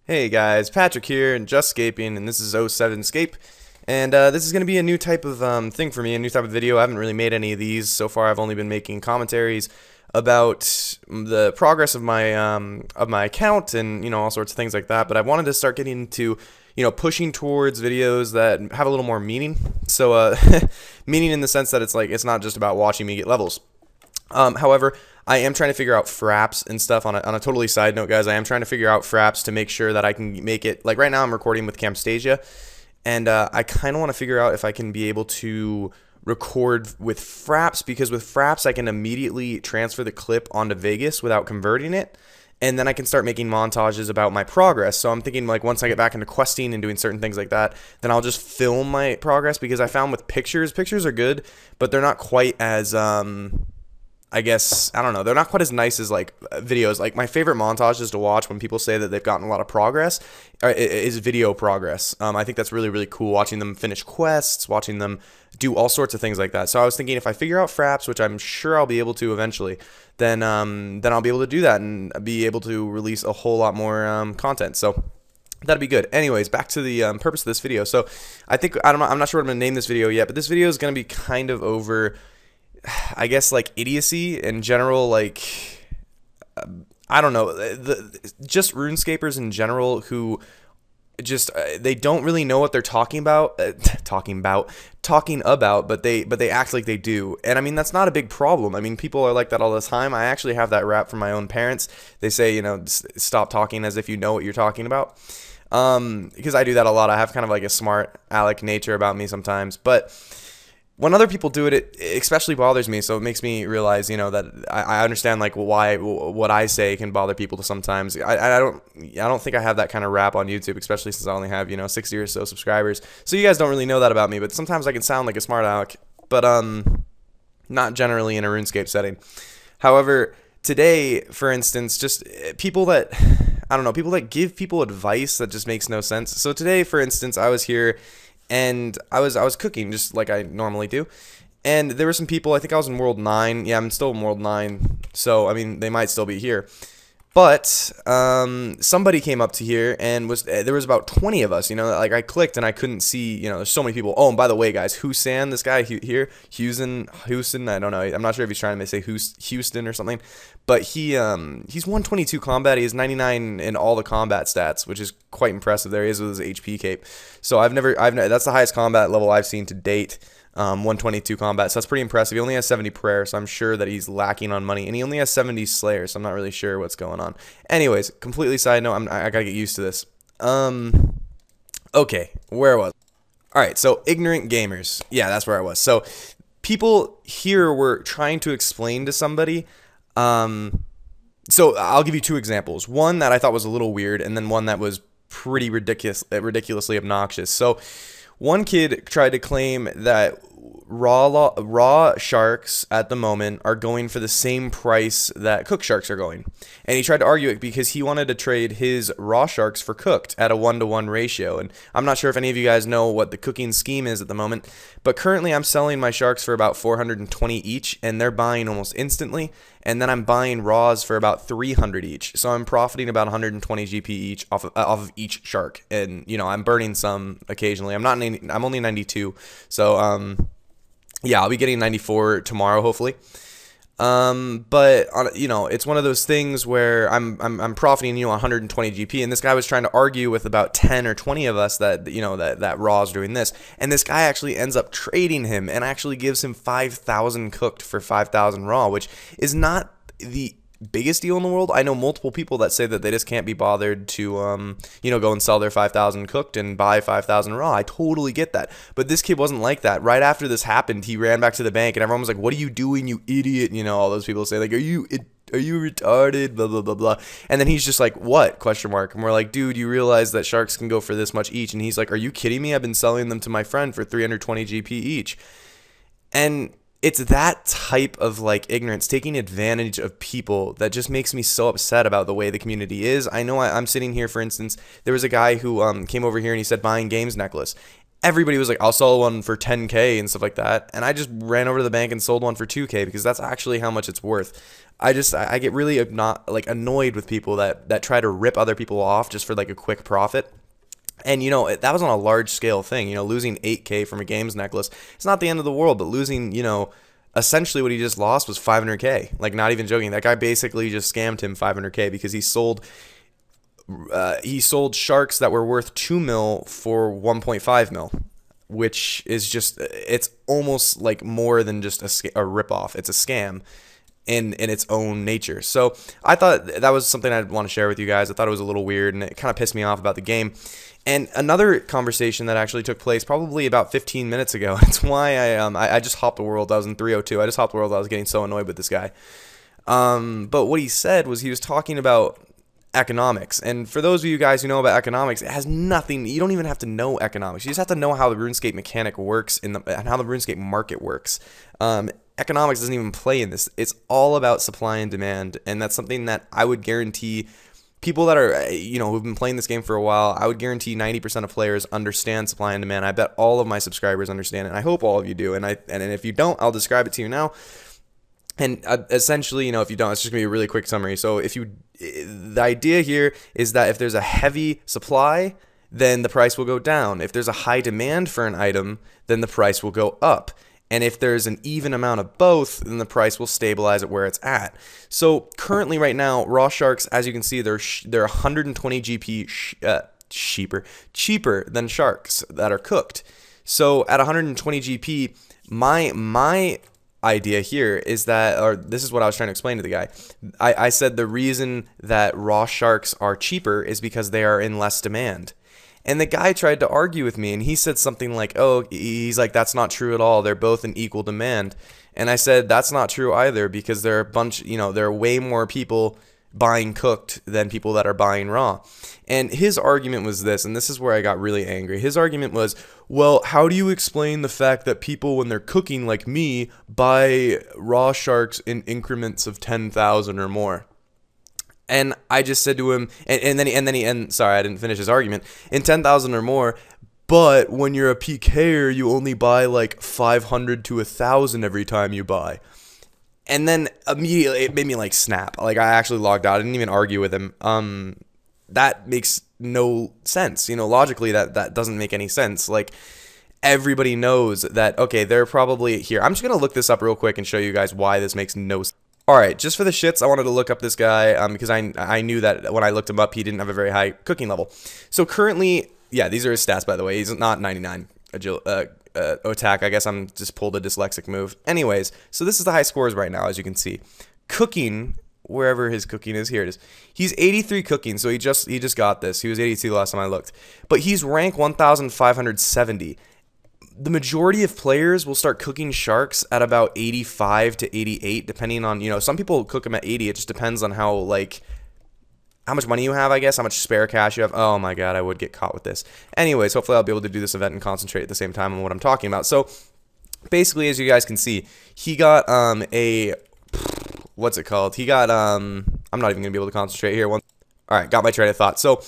Hey guys, Patrick here, and just scaping, and this is '07 Scape, and this is going to be a new type of thing for me, a new type of video. I haven't really made any of these so far. I've only been making commentaries about the progress of my account, and all sorts of things like that. But I wanted to start getting into pushing towards videos that have a little more meaning. So meaning in the sense that it's not just about watching me get levels. However, I am trying to figure out fraps and stuff on a totally side note, guys. I am trying to figure out fraps to make sure that I can make it. Like right now, I'm recording with Camtasia, and I kind of want to figure out if I can be able to record with fraps, because with fraps, I can immediately transfer the clip onto Vegas without converting it, and then I can start making montages about my progress. So I'm thinking, like, once I get back into questing and doing certain things like that, then I'll just film my progress, because I found with pictures are good, but they're not quite as I guess, I don't know, they're not quite as nice as like videos. Like my favorite montages to watch when people say that they've gotten a lot of progress is video progress. I think that's really, really cool, watching them finish quests, watching them do all sorts of things like that. So I was thinking, if I figure out fraps, which I'm sure I'll be able to eventually, then I'll be able to do that and be able to release a whole lot more content. So that'd be good. Anyways, back to the purpose of this video. So I'm not sure what I'm gonna name this video yet, but this video is gonna be kind of over, I guess, like idiocy in general, like I don't know, just RuneScapers in general who just they don't really know what they're talking about, but they act like they do. And I mean, that's not a big problem. I mean, people are like that all the time. I actually have that rap from my own parents. They say, stop talking as if you know what you're talking about. Because I do that a lot. I have kind of like a smart aleck nature about me sometimes, but when other people do it, it especially bothers me. So it makes me realize, that I understand like why what I say can bother people sometimes. I don't think I have that kind of rap on YouTube, especially since I only have 60 or so subscribers. So you guys don't really know that about me. But sometimes I can sound like a smart aleck, but not generally in a RuneScape setting. However, today, for instance, just people that I don't know, people that give people advice that just makes no sense. So today, for instance, I was here, and I was cooking just like I normally do, and there were some people. I think I was in World 9. Yeah, I'm still in World 9, so I mean, they might still be here. But somebody came up to here, and there was about 20 of us. Like I clicked and I couldn't see. There's so many people. Oh, and by the way, guys, Husan, this guy here, Houston, I don't know. I'm not sure if he's trying to say Houston or something, but he's 122 combat. He has 99 in all the combat stats, which is quite impressive. There he is with his HP cape. So that's the highest combat level I've seen to date. 122 combat, so that's pretty impressive. He only has 70 prayer, so I'm sure that he's lacking on money, and he only has 70 slayer, so I'm not really sure what's going on. Anyways, completely side note, I gotta get used to this. Okay, where was I? Alright, so ignorant gamers. Yeah, that's where I was. So people here were trying to explain to somebody. So I'll give you two examples. One that I thought was a little weird, and then one that was pretty ridiculously obnoxious. So one kid tried to claim that raw sharks at the moment are going for the same price that cooked sharks are going. And he tried to argue it because he wanted to trade his raw sharks for cooked at a 1-to-1 ratio. And I'm not sure if any of you guys know what the cooking scheme is at the moment, but currently I'm selling my sharks for about 420 each, and they're buying almost instantly. And then I'm buying raws for about 300 each. So I'm profiting about 120 GP each off of each shark. And I'm burning some occasionally. I'm only 92. So yeah, I'll be getting 94 tomorrow, hopefully. But it's one of those things where I'm profiting 120 GP, and this guy was trying to argue with about 10 or 20 of us that that Raw's doing this, and this guy actually ends up trading him and actually gives him 5,000 cooked for 5,000 raw, which is not the biggest deal in the world. I know multiple people that say that they just can't be bothered to go and sell their 5,000 cooked and buy 5,000 raw. I totally get that, but this kid wasn't like that. Right after this happened, he ran back to the bank, and everyone was like, "What are you doing, you idiot?" All those people say, like, are you retarded, blah blah blah blah. And then he's just like, "What?" question mark. And we're like, "Dude, you realize that sharks can go for this much each?" And he's like, "Are you kidding me? I've been selling them to my friend for 320 GP each." And it's that type of like ignorance, taking advantage of people, that just makes me so upset about the way the community is. I know I'm sitting here, for instance, there was a guy who came over here and he said buying games necklace. everybody was like, I'll sell one for 10K and stuff like that. And I just ran over to the bank and sold one for 2K because that's actually how much it's worth. I get really not like annoyed with people that try to rip other people off just for like a quick profit. And, you know, that was on a large scale thing. You know, losing 8K from a games necklace, it's not the end of the world, but losing, you know, essentially what he just lost was 500K. Like, not even joking. That guy basically just scammed him 500K because he sold sharks that were worth 2 mil for 1.5 mil, which is just, it's almost like more than just a ripoff. It's a scam in its own nature. So I thought that was something I'd want to share with you guys. I thought it was a little weird, and it kind of pissed me off about the game. And another conversation that actually took place probably about 15 minutes ago. It's why I just hopped the world. I was in 302. I just hopped the world. I was getting so annoyed with this guy. But what he said was he was talking about economics. And for those of you guys who know about economics, it has nothing. You don't even have to know economics. You just have to know how the RuneScape mechanic works and how the RuneScape market works. Economics doesn't even play in this. It's all about supply and demand, and that's something that I would guarantee people that are, you know, who've been playing this game for a while, I would guarantee 90% of players understand supply and demand. I bet all of my subscribers understand it, and I hope all of you do. And if you don't, I'll describe it to you now. And essentially, you know, if you don't, it's just gonna be a really quick summary. So the idea here is that if there's a heavy supply, then the price will go down. If there's a high demand for an item, then the price will go up. And if there's an even amount of both, then the price will stabilize at where it's at. So currently right now, raw sharks, as you can see, they're 120 GP cheaper than sharks that are cooked. So at 120 GP, my idea here is that, or this is what I was trying to explain to the guy. I said the reason that raw sharks are cheaper is because they are in less demand. And the guy tried to argue with me, and he said something like, oh, he's like, that's not true at all. They're both in equal demand. And I said, that's not true either, because there are way more people buying cooked than people that are buying raw. And his argument was this, and this is where I got really angry. His argument was, well, how do you explain the fact that people, when they're cooking like me, buy raw sharks in increments of 10,000 or more? And I just said to him, and sorry, I didn't finish his argument, in 10,000 or more, but when you're a PKer, you only buy like 500 to 1,000 every time you buy. And then immediately it made me like snap. Like, I actually logged out. I didn't even argue with him. That makes no sense. You know, logically that doesn't make any sense. Like, everybody knows that, okay, they're probably here. I'm just going to look this up real quick and show you guys why this makes no sense. Alright, just for the shits, I wanted to look up this guy because I knew that when I looked him up, he didn't have a very high cooking level. So currently, yeah, these are his stats, by the way. He's not 99 attack. I guess I'm just pulled a dyslexic move. Anyways, so this is the high scores right now, as you can see. Cooking, wherever his cooking is, here it is. He's 83 cooking, so he just got this. He was 82 the last time I looked. But he's rank 1,570. The majority of players will start cooking sharks at about 85 to 88, depending on, you know, some people cook them at 80. It just depends on how, like, how much money you have, I guess, how much spare cash you have. Oh my god, I would get caught with this. Anyways, hopefully I'll be able to do this event and concentrate at the same time on what I'm talking about. So, basically, as you guys can see, he got what's it called? He got, I'm not even going to be able to concentrate here. Alright, got my train of thought. So,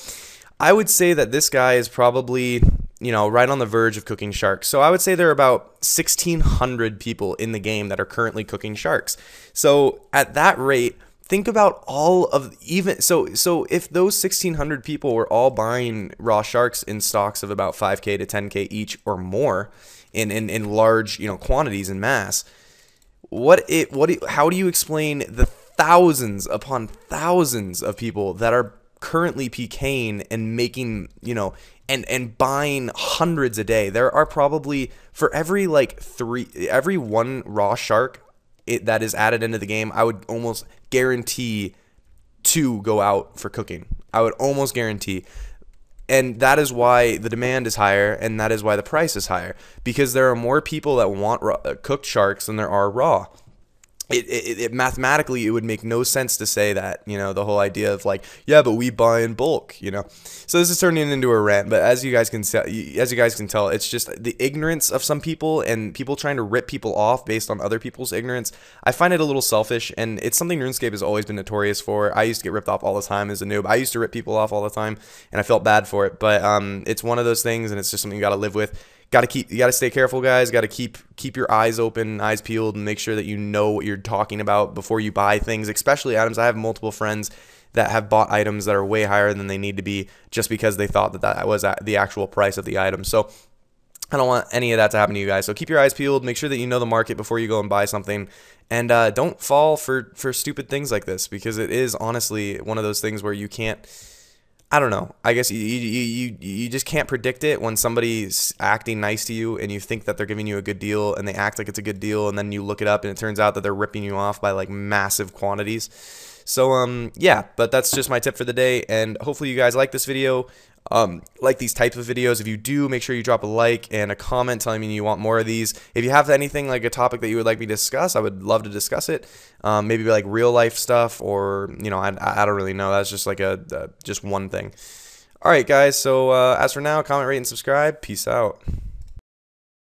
I would say that this guy is probably, you know, right on the verge of cooking sharks. So I would say there are about 1,600 people in the game that are currently cooking sharks. So at that rate, think about all of so if those 1,600 people were all buying raw sharks in stocks of about 5K to 10K each or more in large, you know, quantities in mass, how do you explain the thousands upon thousands of people that are currently PKing and making, you know, and buying hundreds a day? There are probably, for every one raw shark that is added into the game, I would almost guarantee 2 go out for cooking. I would almost guarantee. And that is why the demand is higher, and that is why the price is higher, because there are more people that want cooked sharks than there are raw. It mathematically, it would make no sense to say that, you know, the whole idea of like, yeah, but we buy in bulk, you know. So this is turning into a rant, but as you guys can tell, it's just the ignorance of some people and people trying to rip people off based on other people's ignorance. I find it a little selfish, and it's something RuneScape has always been notorious for. I used to get ripped off all the time as a noob. I used to rip people off all the time, and I felt bad for it, but it's one of those things, and it's just something you got to live with. you gotta stay careful, guys. Got to keep your eyes open, eyes peeled, and make sure that you know what you're talking about before you buy things, especially items. I have multiple friends that have bought items that are way higher than they need to be just because they thought that that was the actual price of the item. So I don't want any of that to happen to you guys. So keep your eyes peeled. Make sure that you know the market before you go and buy something, and don't fall for stupid things like this, because it is honestly one of those things where you can't. I don't know. I guess you just can't predict it when somebody's acting nice to you and you think that they're giving you a good deal and they act like it's a good deal, and then you look it up and it turns out that they're ripping you off by like massive quantities. So yeah, but that's just my tip for the day, and hopefully you guys like this video. Like these types of videos. If you do, make sure you drop a like and a comment telling me you want more of these. If you have anything like a topic that you would like me to discuss, I would love to discuss it. Maybe like real life stuff, or you know, I don't really know. That's just like just one thing. All right, guys. So as for now, comment, rate, and subscribe. Peace out.